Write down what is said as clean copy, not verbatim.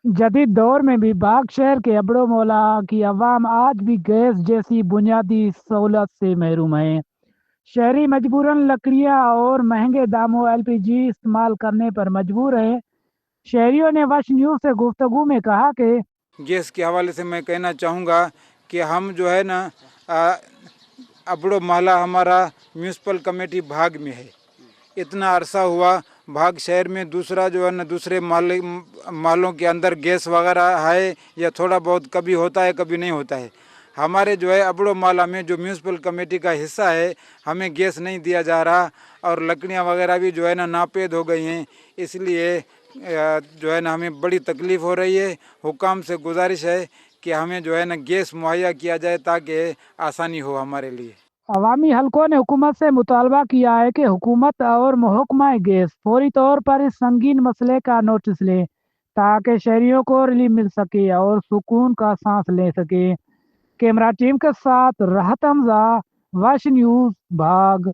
जदीद दौर में भी बाग शहर के अबड़ो मौला की आवाम आज भी गैस जैसी बुनियादी सहूलत से महरूम है। शहरी मजबूरन लकड़ियां और महंगे दामों एलपीजी इस्तेमाल करने पर मजबूर है। शहरियों ने वश न्यूज से गुफ्तगू में कहा कि गैस के हवाले से मैं कहना चाहूँगा कि हम जो है ना अबड़ो महला हमारा म्यूनसिपल कमेटी भाग में है। इतना अरसा हुआ भाग शहर में दूसरा जो है ना दूसरे महलों के अंदर गैस वगैरह है या थोड़ा बहुत कभी होता है कभी नहीं होता है। हमारे जो है अबड़ो माला में जो म्यूनसिपल कमेटी का हिस्सा है हमें गैस नहीं दिया जा रहा और लकड़ियाँ वगैरह भी जो है ना नापेद हो गई हैं। इसलिए जो है ना हमें बड़ी तकलीफ़ हो रही है। हुकाम से गुजारिश है कि हमें जो है ना गैस मुहैया किया जाए ताकि आसानी हो हमारे लिए। अवामी हलकों ने हुकूमत से मुतालबा किया है कि हुकूमत और महकमा गैस फौरी तौर पर इस संगीन मसले का नोटिस लें ताकि शहरियों को रिलीफ मिल सके और सुकून का सांस ले सके। कैमरा टीम के साथ राहत हमजा, वश न्यूज़, भाग।